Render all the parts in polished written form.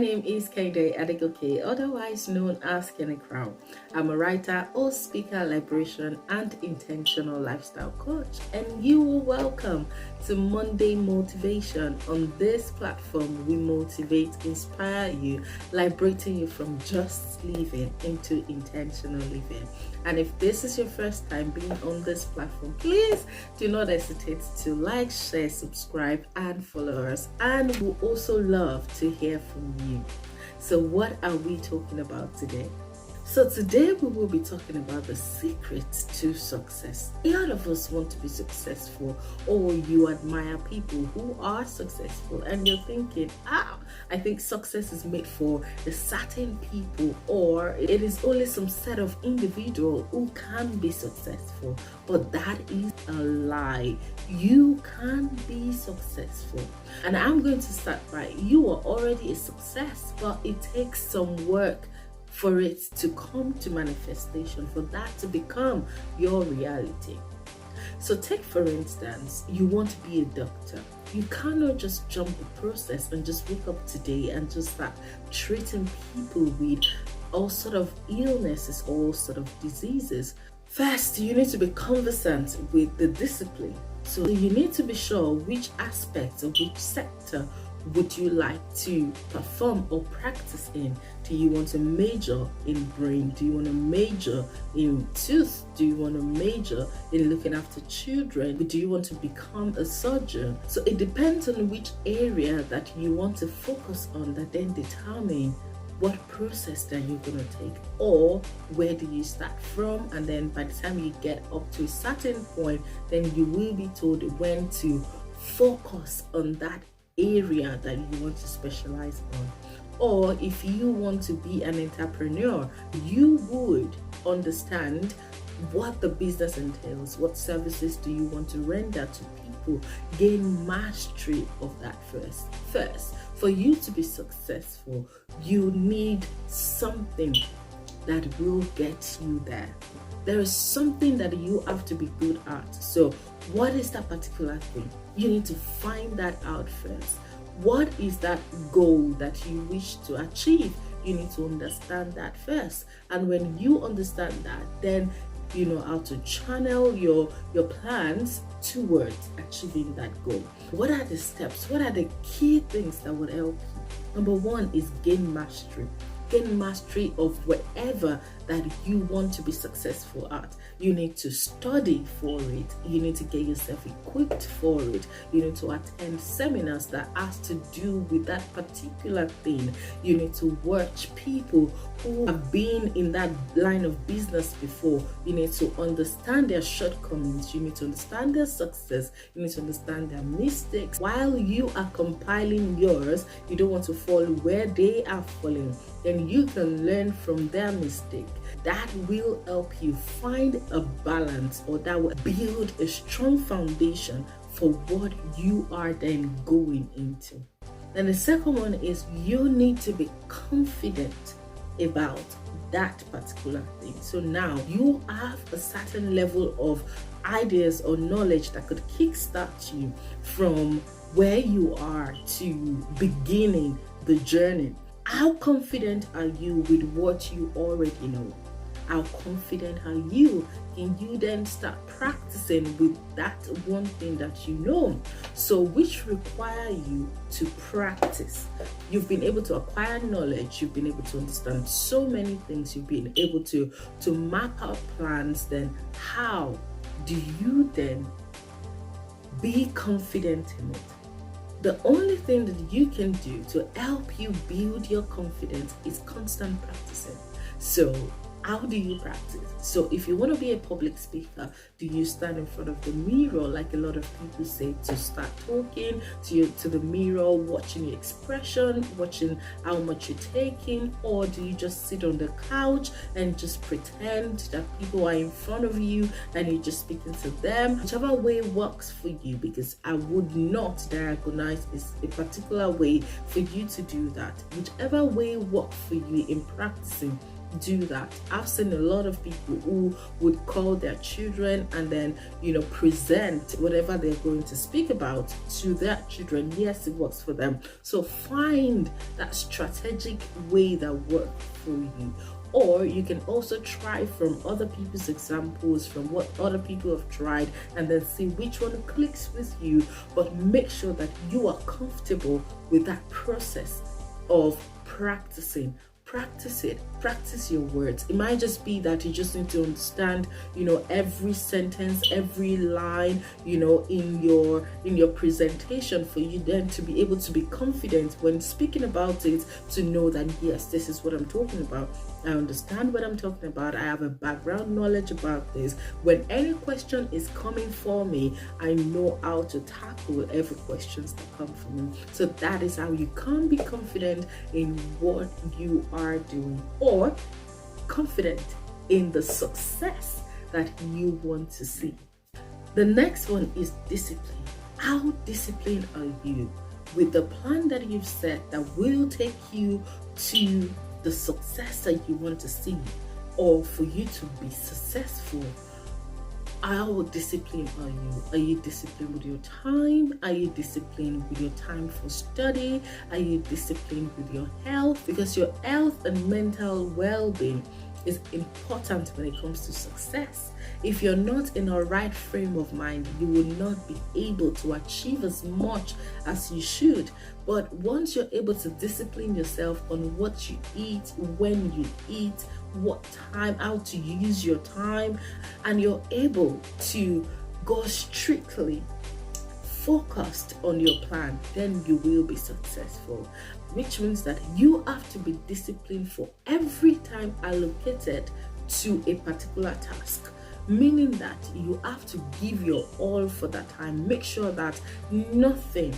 name is Kehinde Adegoke, otherwise known as Kenny Crown. I'm a writer, host, speaker, liberation, and intentional lifestyle coach. And you are welcome to Monday Motivation. On this platform, we motivate, inspire you, liberating you from just living into intentional living. And if this is your first time being on this platform, please do not hesitate to like, share, subscribe, and follow us. And we also love to hear from you. So what are we talking about today? So today we will be talking about the secrets to success. A lot of us want to be successful, or you admire people who are successful and you're thinking, I think success is made for a certain people, or it is only some set of individuals who can be successful. But that is a lie. You can be successful. And I'm going to start by, you are already a success, but it takes some work for it to come to manifestation, for that to become your reality. So take for instance, you want to be a doctor. You cannot just jump the process and just wake up today and just start treating people with all sort of illnesses, all sort of diseases. First, you need to be conversant with the discipline. So you need to be sure which aspects of which sector would you like to perform or practice in. Do you want to major in brain? Do you want to major in tooth? Do you want to major in looking after children? Do you want to become a surgeon? So it depends on which area that you want to focus on, that then determine what process that you're going to take, or where do you start from, and then by the time you get up to a certain point, then you will be told when to focus on that area that you want to specialize on. Or if you want to be an entrepreneur, you would understand what the business entails, what services do you want to render to people, gain mastery of that first. For you to be successful, you need something that will get you there. There is something that you have to be good at. So what is that particular thing? You need to find that out first. What is that goal that you wish to achieve? You need to understand that first. And when you understand that, then you know how to channel your plans towards achieving that goal. What are the steps? What are the key things that would help you? Number one is gain mastery. Gain mastery of whatever that you want to be successful at. You need to study for it. You need to get yourself equipped for it. You need to attend seminars that has to do with that particular thing. You need to watch people who have been in that line of business before. You need to understand their shortcomings. You need to understand their success. You need to understand their mistakes. While you are compiling yours, you don't want to fall where they are falling. Then you can learn from their mistake. That will help you find a balance, or that will build a strong foundation for what you are then going into. Then the second one is you need to be confident about that particular thing. So now you have a certain level of ideas or knowledge that could kickstart you from where you are to beginning the journey. How confident are you with what you already know? How confident are you? Can you then start practicing with that one thing that you know? So which require you to practice. You've been able to acquire knowledge, you've been able to understand so many things, you've been able to map out plans. Then how do you then be confident in it? The only thing that you can do to help you build your confidence is constant practicing. So how do you practice? So if you want to be a public speaker, do you stand in front of the mirror like a lot of people say, to start talking to the mirror, watching your expression, watching how much you're taking? Or do you just sit on the couch and just pretend that people are in front of you and you're just speaking to them? Whichever way works for you, because I would not diagnose a particular way for you to do that. Whichever way works for you in practicing, do that. I've seen a lot of people who would call their children and then, present whatever they're going to speak about to their children. Yes, it works for them. So find that strategic way that works for you. Or you can also try from other people's examples, from what other people have tried, and then see which one clicks with you. But make sure that you are comfortable with that process of practicing. Practice it. Practice your words. It might just be that you just need to understand, every sentence, every line, in your presentation, for you then to be able to be confident when speaking about it, to know that yes, this is what I'm talking about. I understand what I'm talking about. I have a background knowledge about this. When any question is coming for me, I know how to tackle every questions that come from me. So that is how you can be confident in what you are doing, or confident in the success that you want to see. The next one is discipline. How disciplined are you with the plan that you've set that will take you to the success that you want to see, or for you to be successful? How disciplined are you? Are you disciplined with your time? Are you disciplined with your time for study? Are you disciplined with your health? Because your health and mental well-being is important when it comes to success. If you're not in a right frame of mind, you will not be able to achieve as much as you should. But once you're able to discipline yourself on what you eat, when you eat, what time, how to use your time, and you're able to go strictly focused on your plan, then you will be successful. Which means that you have to be disciplined for every time allocated to a particular task, meaning that you have to give your all for that time. Make sure that nothing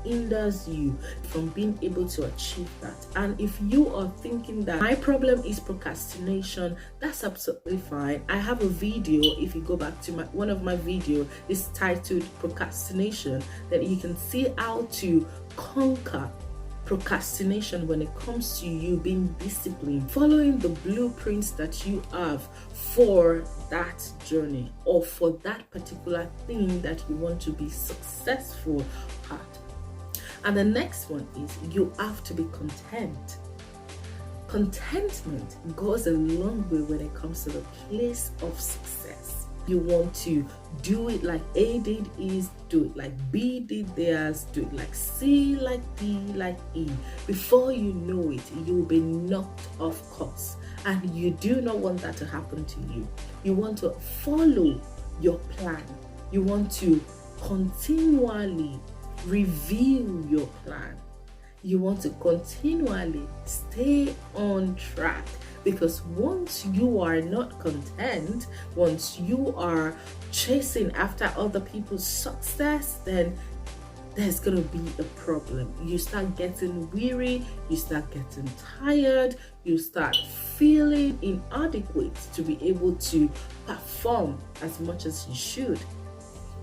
hinders you from being able to achieve that. And if you are thinking that my problem is procrastination, that's absolutely fine. I have a video. If you go back to one of my videos, is titled Procrastination, then you can see how to conquer procrastination when it comes to you being disciplined, following the blueprints that you have for that journey, or for that particular thing that you want to be successful at. And the next one is you have to be content. Contentment goes a long way when it comes to the place of success. You want to do it like A did is, do it like B did theirs, do it like C, like D, like E. Before you know it, you'll be knocked off course. And you do not want that to happen to you. You want to follow your plan. You want to continually review your plan. You want to continually stay on track. Because once you are not content, once you are chasing after other people's success, then there's going to be a problem. You start getting weary, you start getting tired, you start feeling inadequate to be able to perform as much as you should.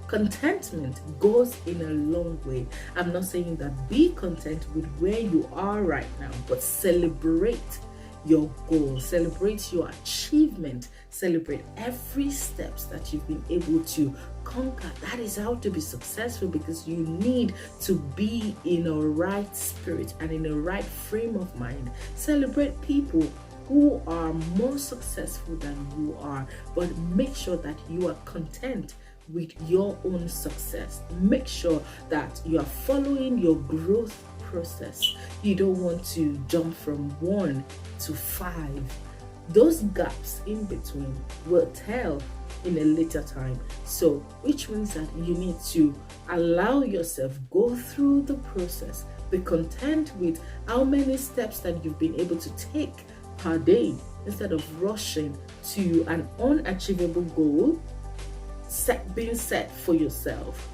Contentment goes in a long way. I'm not saying that be content with where you are right now, but celebrate your goal, celebrate your achievement, celebrate every steps that you've been able to conquer. That is how to be successful, because you need to be in a right spirit and in a right frame of mind. Celebrate people who are more successful than you are, but make sure that you are content with your own success. Make sure that you are following your growth process. You don't want to jump from 1 to 5. Those gaps in between will tell in a later time. So, which means that you need to allow yourself go through the process. Be content with how many steps that you've been able to take per day, instead of rushing to an unachievable goal being set for yourself.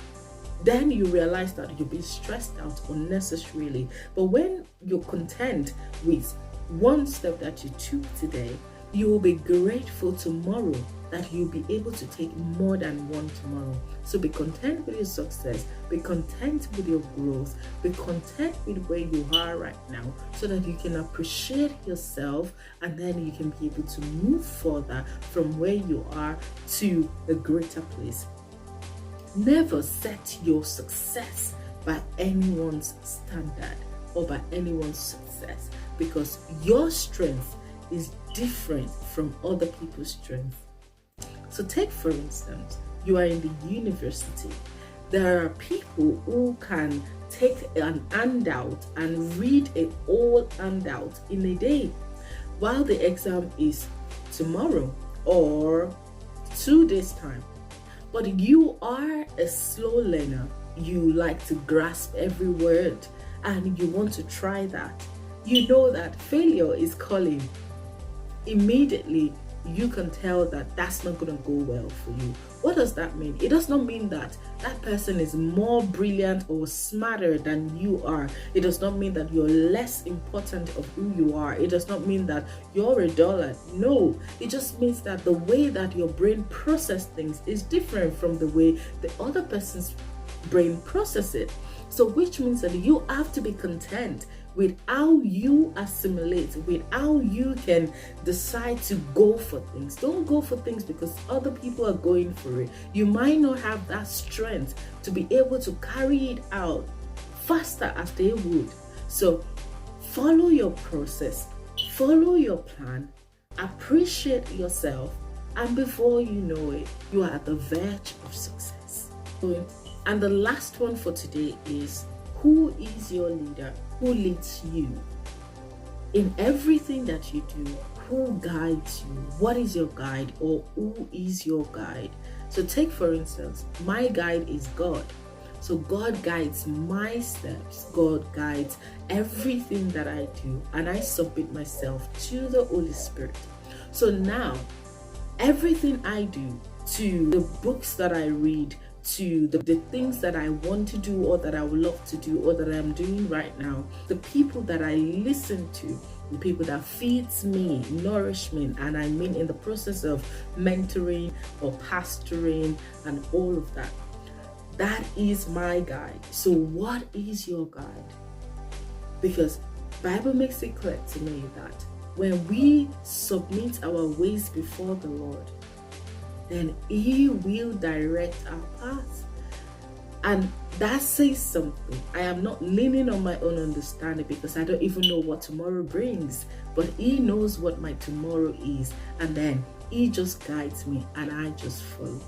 Then you realize that you'll be stressed out unnecessarily. But when you're content with one step that you took today, You will be grateful tomorrow that you'll be able to take more than one tomorrow. So be content with your success, be content with your growth, be content with where you are right now, so that you can appreciate yourself, and then you can be able to move further from where you are to a greater place. Never set your success by anyone's standard or by anyone's success, because your strength is different from other people's strength. So take, for instance, you are in the university. There are people who can take an handout and read a whole handout in a day, while the exam is tomorrow or 2 days time. But you are a slow learner. You like to grasp every word and you want to try that. You know that failure is calling. Immediately, you can tell that that's not going to go well for you. What does that mean? It does not mean that that person is more brilliant or smarter than you are. It does not mean that you're less important of who you are. It does not mean that you're a dullard. No, it just means that the way that your brain processes things is different from the way the other person's brain processes it. So which means that you have to be content with how you assimilate, with how you can decide to go for things. Don't go for things because other people are going for it. You might not have that strength to be able to carry it out faster as they would. So follow your process, follow your plan, appreciate yourself, and before you know it, you are at the verge of success. And the last one for today is, who is your leader? Who leads you? In everything that you do, who guides you? What is your guide, or who is your guide? So take, for instance, my guide is God. So God guides my steps. God guides everything that I do, and I submit myself to the Holy Spirit. So now, everything I do, to the books that I read, to the things that I want to do or that I would love to do or that I'm doing right now, the people that I listen to, the people that feeds me, nourish me, and I mean in the process of mentoring or pastoring and all of that, that is my guide. So what is your guide? Because Bible makes it clear to me that when we submit our ways before the Lord, then He will direct our path. And that says something. I am not leaning on my own understanding because I don't even know what tomorrow brings. But He knows what my tomorrow is. And then He just guides me and I just follow.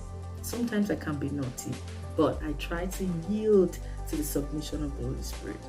Sometimes I can be naughty, but I try to yield to the submission of the Holy Spirit.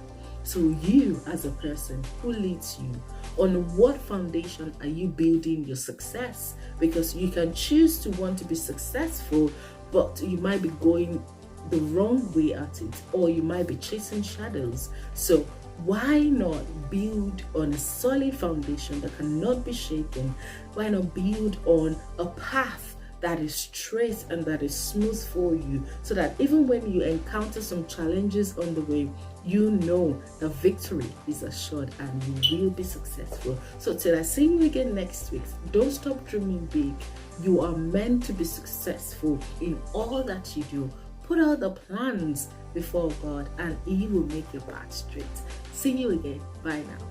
So you, as a person, who leads you? On what foundation are you building your success? Because you can choose to want to be successful, but you might be going the wrong way at it, or you might be chasing shadows. So why not build on a solid foundation that cannot be shaken? Why not build on a path that is straight and that is smooth for you, so that even when you encounter some challenges on the way, you know the victory is assured and you will be successful. So till I see you again next week, don't stop dreaming big. You are meant to be successful in all that you do. Put out the plans before God and He will make your path straight. See you again. Bye now.